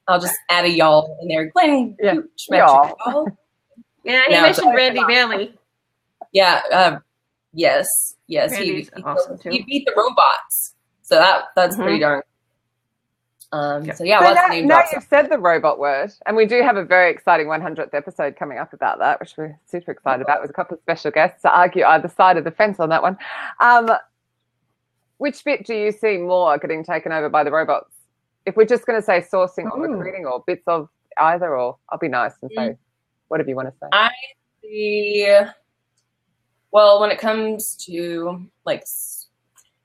I'll just add a y'all in there. Glenn Gutmacher. Yeah, he mentioned Randy Bailey. Yeah, yes. Randy's awesome too. He beat the robots, so that's pretty darn. So yeah, lots of name drops. Now you've said the robot word, and we do have a very exciting 100th episode coming up about that, which we're super excited about, with a couple of special guests to argue either side of the fence on that one. Which bit do you see more getting taken over by the robots? If we're just going to say sourcing or recruiting, or bits of either, or I'll be nice and say whatever you want to say. I see. Well, when it comes to like,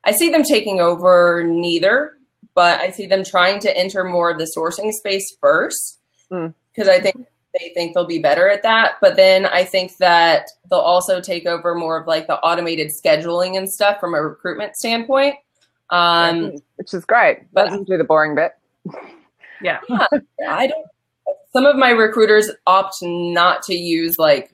I see them taking over neither, but I see them trying to enter more of the sourcing space first, because I think they think they'll be better at that. But then I think that they'll also take over more of like the automated scheduling and stuff from a recruitment standpoint. Which is great. Let them do the boring bit. Yeah. I don't. Some of my recruiters opt not to use like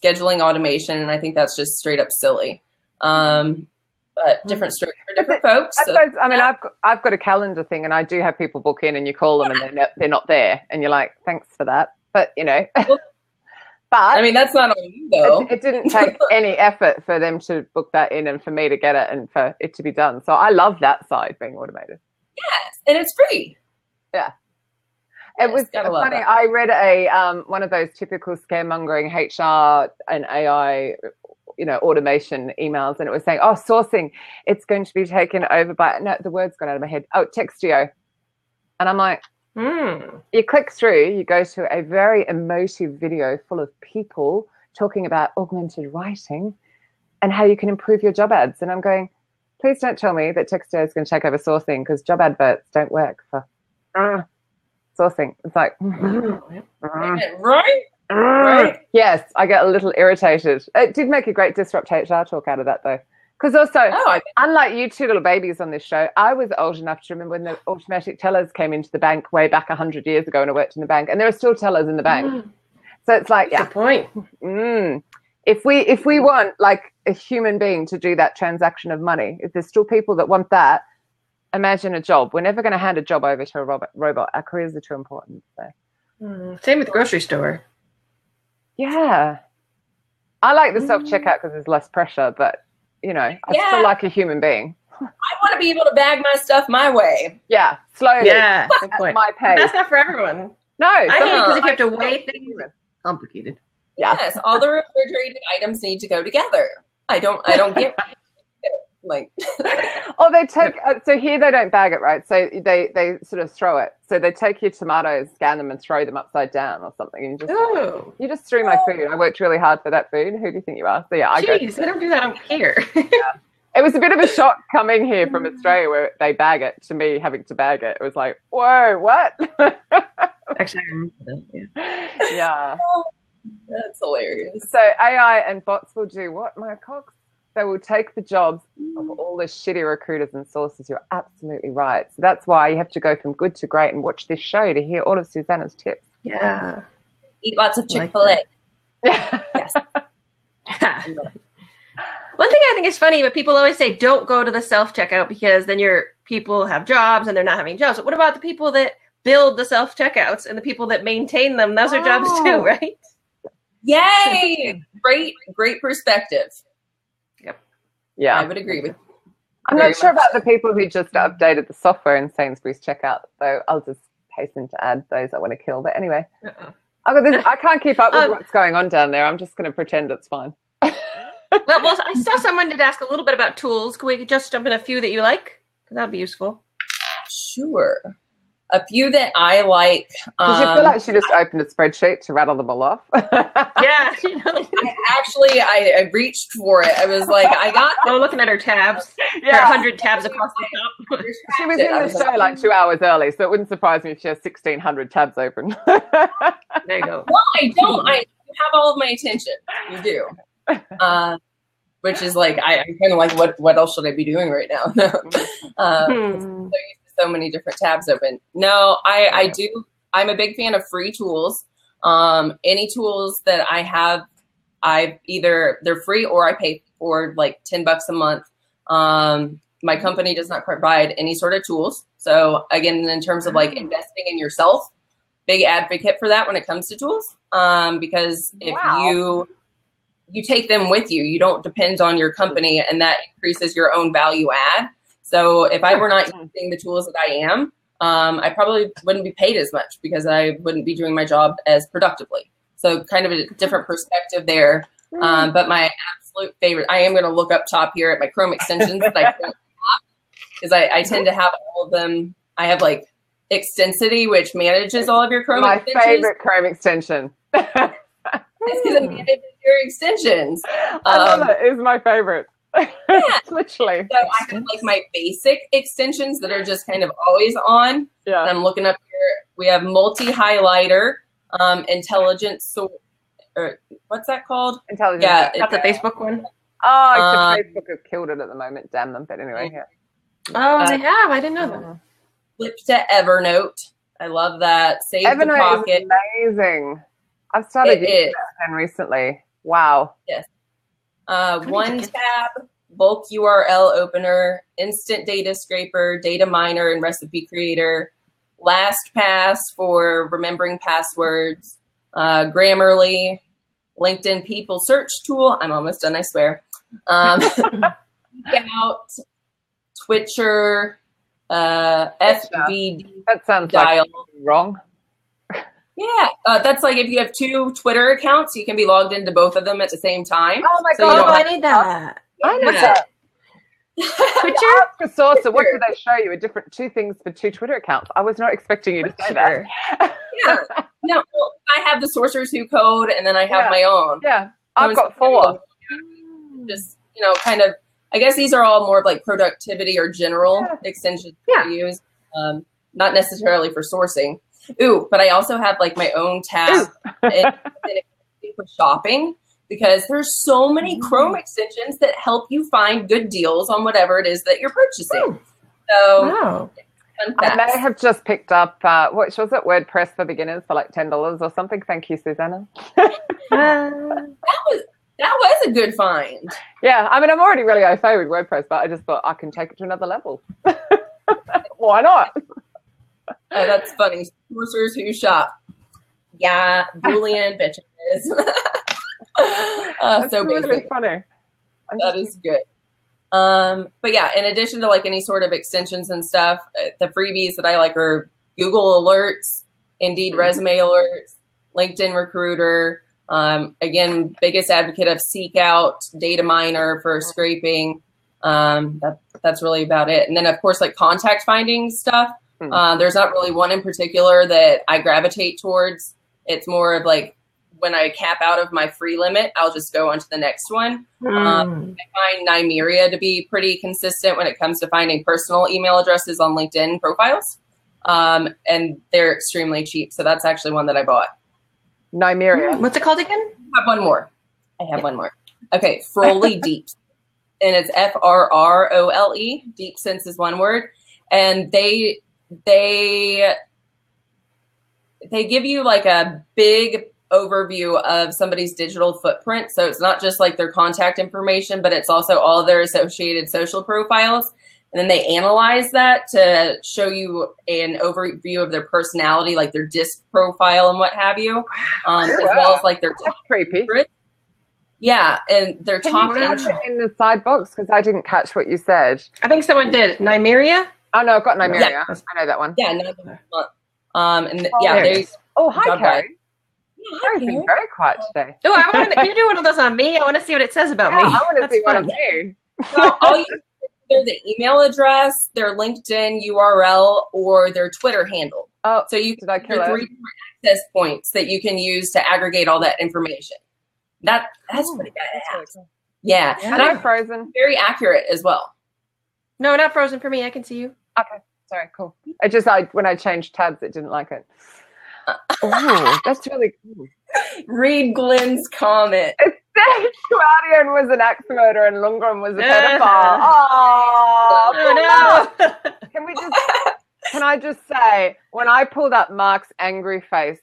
scheduling automation, and I think that's just straight up silly. But different stories for different folks. I suppose, I mean, I've got a calendar thing, and I do have people book in, and you call them, and they're not there, and you're like, thanks for that. But you know, but I mean, that's not on you though. It didn't take any effort for them to book that in, and for me to get it, and for it to be done. So I love that side being automated. Yes, and it's free. Yeah. It was funny. I read one of those typical scaremongering HR and AI, automation emails, and it was saying, "Oh, sourcing, it's going to be taken over by." No, the word's gone out of my head. Oh, Textio, and I'm like, You click through, you go to a very emotive video full of people talking about augmented writing and how you can improve your job ads, and I'm going, please don't tell me that Textio is going to take over sourcing, because job adverts don't work for sourcing. It's like, right? Yes, I get a little irritated. It did make a great Disrupt HR talk out of that, though, Because also, unlike you two little babies on this show, I was old enough to remember when the automatic tellers came into the bank way back 100 years ago, and I worked in the bank, and there are still tellers in the bank. So it's like, Good point. If we want like a human being to do that transaction of money, if there's still people that want that, imagine a job. We're never going to hand a job over to a robot. Our careers are too important. So. Same with the grocery store. Yeah. I like the self-checkout because there's less pressure, but, you know, I still like a human being. I want to be able to bag my stuff my way. Yeah, slowly. Yeah, at my pace. That's not for everyone. No. I think because if you have to weigh things, it's complicated. Yeah. Yes, all the refrigerated items need to go together. I don't get like. Oh, they take. So here they don't bag it, right? So they sort of throw it. So they take your tomatoes, scan them, and throw them upside down or something. And you just threw my food. I worked really hard for that food. Who do you think you are? So yeah, I don't do that on here. It was a bit of a shock coming here from Australia where they bag it to me having to bag it. It was like, whoa, what? Actually, I remember that. Yeah. That's hilarious. So AI and bots will do what, Maya Cox? They will take the jobs of all the shitty recruiters and sources. You're absolutely right. So that's why you have to go from good to great and watch this show to hear all of Susanna's tips. Yeah. Eat lots of Chick-fil-A. Yes. One thing I think is funny, but people always say don't go to the self-checkout because then your people have jobs and they're not having jobs. But what about the people that build the self-checkouts and the people that maintain them? Those are jobs too, right? Yay! Great perspective. Yep. Yeah. I would agree with you. I'm not sure about the people who just updated the software in Sainsbury's checkout, though. I'll just hasten to add those I want to kill. But anyway, I can't keep up with what's going on down there. I'm just going to pretend it's fine. Well, I saw someone did ask a little bit about tools. Can we just jump in a few that you like? That would be useful. Sure. A few that I like. Did you feel like she just opened a spreadsheet to rattle them all off? Yeah. I reached for it. I was like, looking at her tabs. Yeah. 100 tabs across the top. She was in the show like 2 hours early, so it wouldn't surprise me if she has 1,600 tabs open. There you go. Well, I don't. I have all of my attention. You do. Which is like, I'm kind of like, what else should I be doing right now? So many different tabs open. No, I do. I'm a big fan of free tools. Any tools that I have, they're free or I pay for like $10 a month. My company does not provide any sort of tools. So again, in terms of like investing in yourself, big advocate for that when it comes to tools. Because if you take them with you, you don't depend on your company, and that increases your own value add. So if I were not using the tools that I am, I probably wouldn't be paid as much because I wouldn't be doing my job as productively. So kind of a different perspective there. But my absolute favorite, I am going to look up top here at my Chrome extensions that I have, because I tend to have all of them. I have like Extensity, which manages all of your Chrome extensions. My favorite Chrome extension. It's because it manages your extensions. I love it. It's my favorite. Yeah. Literally. So I have like my basic extensions that are just kind of always on. Yeah. And I'm looking up here. We have multi-highlighter, intelligence, or what's that called? Intelligence. Yeah, that's the Facebook one. Oh, Facebook have killed it at the moment. Damn them. But anyway, yeah. Oh, they have. I didn't know that. Flip to Evernote. I love that. Save Evernote the pocket. Is amazing. I've started using that recently. Wow. Yes. One tab, bulk URL opener, instant data scraper, data miner, and recipe creator. LastPass for remembering passwords. Grammarly, LinkedIn people search tool. I'm almost done, I swear. Out, Twitcher, FVD. That sounds like wrong. Yeah, that's like if you have 2 Twitter accounts, you can be logged into both of them at the same time. Oh my God, I need that. I need that. Twitter? For Sourcer, what do they show you? 2 things for 2 Twitter accounts. I was not expecting you to say that. Yeah. No, well, I have the SourcersWhoCode, and then I have my own. Yeah, I've got 4. Just, kind of, I guess these are all more of like productivity or general extensions to use, not necessarily for sourcing. Ooh, but I also have like my own tab for shopping, because there's so many Chrome extensions that help you find good deals on whatever it is that you're purchasing. So Wow. I may have just picked up, what was it, WordPress for beginners for like $10 or something. Thank you, Susanna. That was a good find. Yeah, I mean, I'm already really au fait with WordPress, but I just thought I can take it to another level. Why not? Oh, that's funny. Sourcers who shop. Yeah, Boolean bitches. So really basic. funny. That is good. But yeah, in addition to like any sort of extensions and stuff, the freebies that I like are Google Alerts, Indeed Resume Alerts, LinkedIn Recruiter. Again, biggest advocate of Seek Out, Data Miner for scraping. That's really about it. And then of course, like contact finding stuff. There's not really one in particular that I gravitate towards. It's more of like when I cap out of my free limit, I'll just go on to the next one. I find Nymeria to be pretty consistent when it comes to finding personal email addresses on LinkedIn profiles. And they're extremely cheap. So that's actually one that I bought. Nymeria. What's it called again? I have one more. One more. Okay, Frole Deep. And it's FRROLE. Deep Sense is one word. And they give you like a big overview of somebody's digital footprint. So it's not just like their contact information, but it's also all their associated social profiles. And then they analyze that to show you an overview of their personality, like their DISC profile and what have you, as well as like their top creepy. Yeah, and their top in the side box because I didn't catch what you said. I think someone did. Nymeria? Oh no, I've got Nymeria. Yeah. I know that one. Yeah, they. Oh, hi, Carrie. Yeah, Carrie's been very quiet today. Oh, can you do one of those on me? I want to see what it says about me. I want to That's see one fun. of you. So all you either the email address, their LinkedIn URL, or their Twitter handle. Oh, so you did I kill there are 3 different access points that you can use to aggregate all that information. That's pretty badass. Really cool. Yeah. And I'm frozen. Very accurate as well. No, not frozen for me. I can see you. Okay. Sorry, cool. It just when I changed tabs, it didn't like it. Oh, that's really cool. Read Glenn's comment. It said Claudian was an axe murderer and Lundgren was a pedophile. Oh, no. Can I just say, when I pulled up Mark's angry face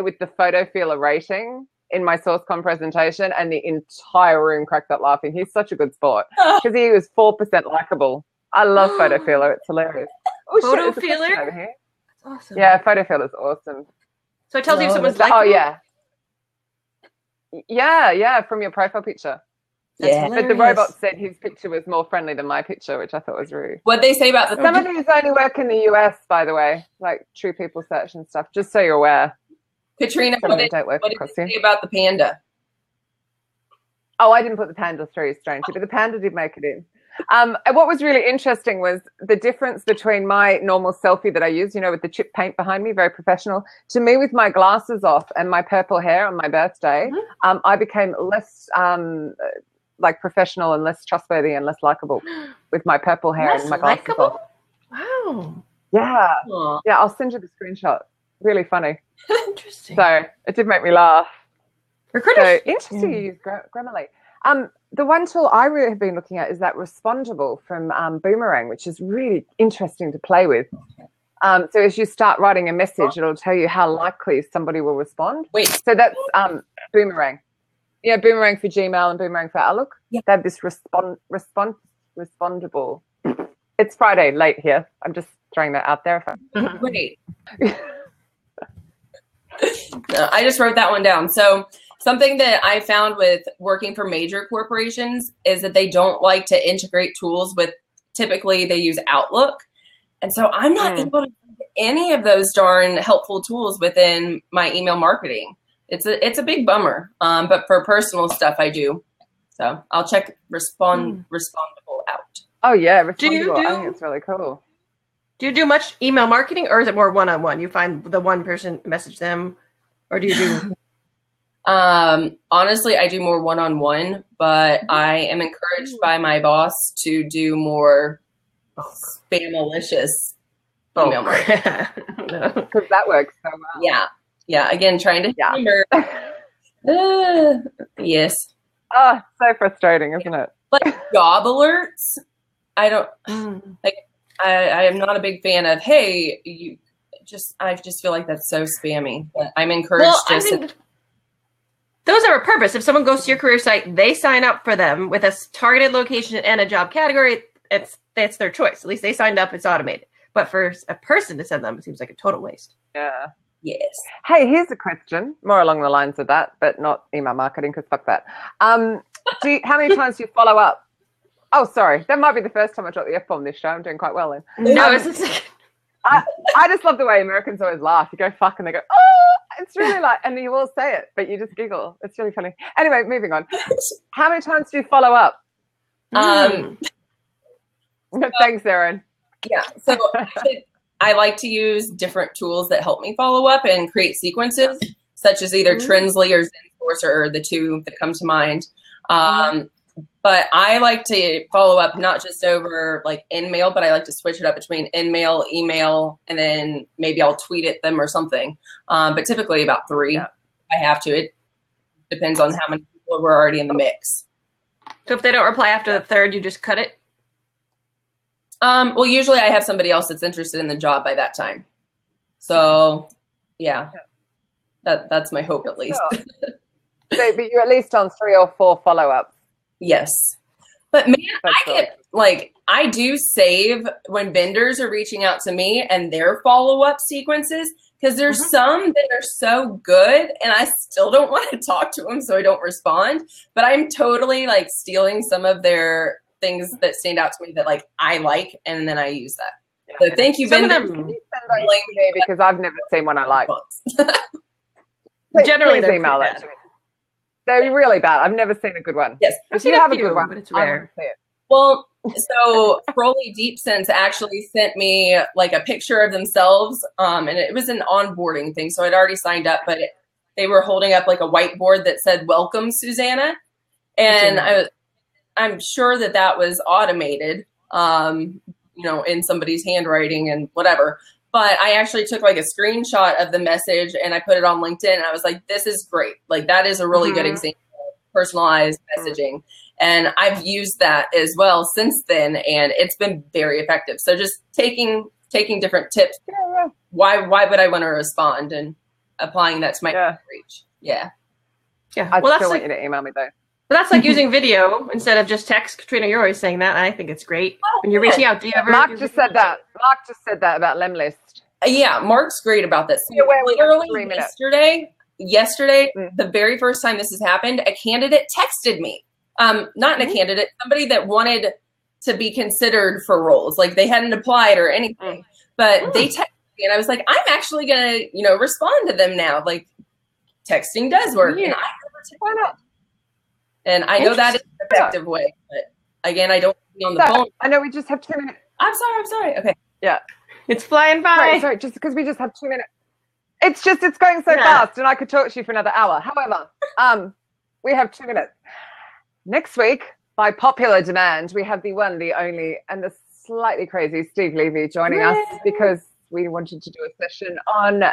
with the photo feeler rating in my SourceCon presentation, and the entire room cracked up laughing. He's such a good sport because he was 4% likable. I love photo feeler. It's hilarious. Oh, photo shit, feeler? over here. That's awesome. Yeah, photo feeler's awesome. So it tells you if someone's likable? Oh, yeah. Yeah, from your profile picture. Yeah. But the robot said his picture was more friendly than my picture, which I thought was rude. What'd they say about the Some of these only work in the US, by the way, like True People Search and stuff, just so you're aware. Katrina, what did they say about the panda? Oh, I didn't put the panda through, strangely, but the panda did make it in. What was really interesting was the difference between my normal selfie that I use, with the chip paint behind me, very professional, to me with my glasses off and my purple hair on my birthday. I became less professional and less trustworthy and less likable with my purple hair and my glasses off. Wow. Yeah. Aww. Yeah, I'll send you the screenshot. Really funny. Interesting. So it did make me laugh. So interesting you use Grammarly. The one tool I really have been looking at is that Respondable from Boomerang, which is really interesting to play with. So as you start writing a message, it'll tell you how likely somebody will respond. Wait. So that's Boomerang. Yeah, Boomerang for Gmail and Boomerang for Outlook. Yeah. They have this Respondable. It's Friday late here. I'm just throwing that out there. Wait. No, I just wrote that one down. So something that I found with working for major corporations is that they don't like to integrate tools with, typically they use Outlook. And so I'm not able to use any of those darn helpful tools within my email marketing. It's a big bummer. But for personal stuff, I do. So I'll check Respondable out. Oh, yeah. Respondable. I think it's really cool. Do you do much email marketing, or is it more one-on-one? You find the one person, message them, or do you do... Honestly, I do more one-on-one, but I am encouraged by my boss to do more spam-malicious email marketing. Because that works so well. Yeah. Again, trying to remember. Yes. Oh, so frustrating, isn't it? Like job alerts, I don't like. I am not a big fan of. Hey, I just feel like that's so spammy. But I'm encouraged. Well, I think those are a purpose. If someone goes to your career site, they sign up for them with a targeted location and a job category. It's their choice. At least they signed up. It's automated. But for a person to send them, it seems like a total waste. Yeah. Yes. Hey, here's a question, more along the lines of that, but not email marketing, because fuck that. How many times do you follow up? Oh, sorry. That might be the first time I dropped the F-bomb this show. I'm doing quite well then. No, I just love the way Americans always laugh. You go fuck and they go, oh, it's really like, and you all say it, but you just giggle. It's really funny. Anyway, moving on. How many times do you follow up? Thanks, Erin. Yeah. So I like to use different tools that help me follow up and create sequences, such as either Trendly or ZenSource are the two that come to mind. But I like to follow up not just over like InMail, but I like to switch it up between InMail, email, and then maybe I'll tweet at them or something. But typically about 3. Yeah. I have to. It depends on how many people were already in the mix. So if they don't reply after the 3rd, you just cut it? Well, usually I have somebody else that's interested in the job by that time. So, yeah, that's my hope at least. Sure. So, but you're at least on 3 or 4 follow-ups. Yes. But man, I do save when vendors are reaching out to me and their follow-up sequences, because there's some that are so good and I still don't want to talk to them, so I don't respond. But I'm totally like stealing some of their things that stand out to me that like I like, and then I use that. So thank you, vendors. Can you send those to me, because I've never seen one I like. Generally, please email that to me. They're really bad. I've never seen a good one. Yes. If you have a good one, but it's rare. Well, so Crowley Deep Sense actually sent me like a picture of themselves, and it was an onboarding thing, so I'd already signed up, but they were holding up like a whiteboard that said "Welcome, Susanna," and I'm sure that was automated, in somebody's handwriting and whatever. But I actually took like a screenshot of the message and I put it on LinkedIn, and I was like, this is great. Like that is a really good example of personalized messaging. And I've used that as well since then, and it's been very effective. So just taking different tips. Yeah. Why would I want to respond, and applying that to my reach? Yeah. Yeah. I still want you to email me though. But that's like using video instead of just text. Katrina, you're always saying that. I think it's great. When you're reaching out, do you ever... Mark just said that about Lemlist. Yeah, Mark's great about this. Literally yesterday, the very first time this has happened, a candidate texted me. Not a candidate, somebody that wanted to be considered for roles. Like they hadn't applied or anything. But they texted me, and I was like, I'm actually going to, respond to them now. Like texting does work. Yeah. And why not? And I know that is an effective way, but again, I don't be on the phone. I know we just have 2 minutes. I'm sorry. Okay. Yeah. It's flying by. Sorry, just because we just have 2 minutes. It's going so fast, and I could talk to you for another hour. However, we have 2 minutes. Next week, by popular demand, we have the one, the only, and the slightly crazy Steve Levy joining us, because we wanted to do a session on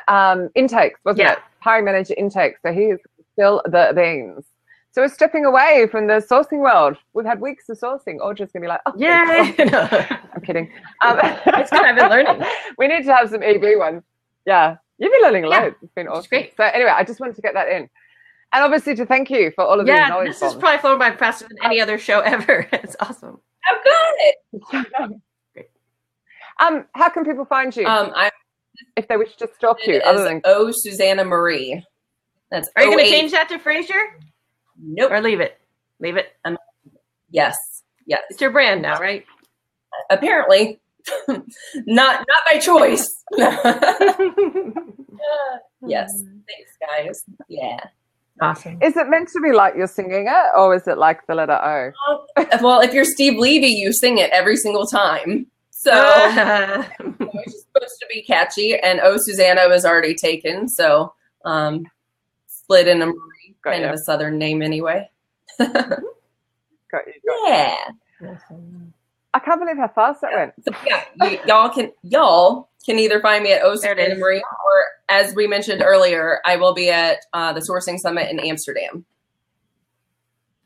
intakes, wasn't it? Hiring manager intakes. So he is still the beans. So we're stepping away from the sourcing world. We've had weeks of sourcing. Audra's going to be like, oh, yay. I'm kidding. It's good. I've been learning. We need to have some EB ones. Yeah. You've been learning loads. It's been awesome. Great. So anyway, I just wanted to get that in. And obviously to thank you for all of these knowledge this is probably flown by faster than any other show ever. It's awesome. I've got it. Great. How can people find you? If they wish to stalk you, other than Susanna Marie. That's Are you going to change that to Frazier? Nope. Or leave it? Leave it? Yes. It's your brand now, right? Apparently. not by choice. Yes. Thanks, guys. Yeah. Awesome. Is it meant to be like you're singing it, or is it like the letter O? Well, if you're Steve Levy, you sing it every single time. So it's just supposed to be catchy, and Susanna was already taken, so slid in a Marie. Kind of a Southern name anyway. Got you. Yeah. I can't believe how fast that went. So, y'all can either find me at Susanna Marie or as we mentioned earlier, I will be at the Sourcing Summit in Amsterdam.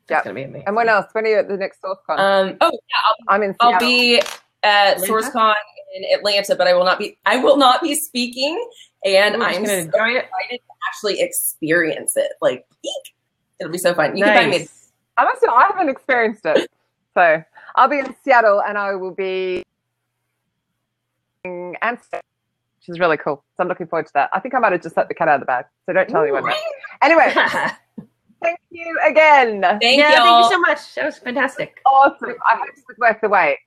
That's gonna be amazing. And when else? When are you at the next SourceCon? I'm in Seattle. I'll be at SourceCon in Atlanta, but I will not be speaking, and I'm so excited to actually experience it. Like, eek. It'll be so fun. You can find me. I haven't experienced it, so I'll be in Seattle, and I will be in Amsterdam, which is really cool. So I'm looking forward to that. I think I might have just let the cat out of the bag, so don't tell anyone. Anyway. Thank you again. Thank you so much. That was fantastic. Awesome. I hope this was worth the wait.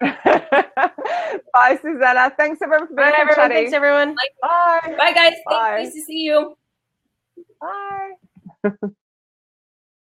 Bye, Susanna. Thanks, everyone, for being so chatty. Thanks, everyone. Bye. Bye, guys. Bye. Nice to see you. Bye.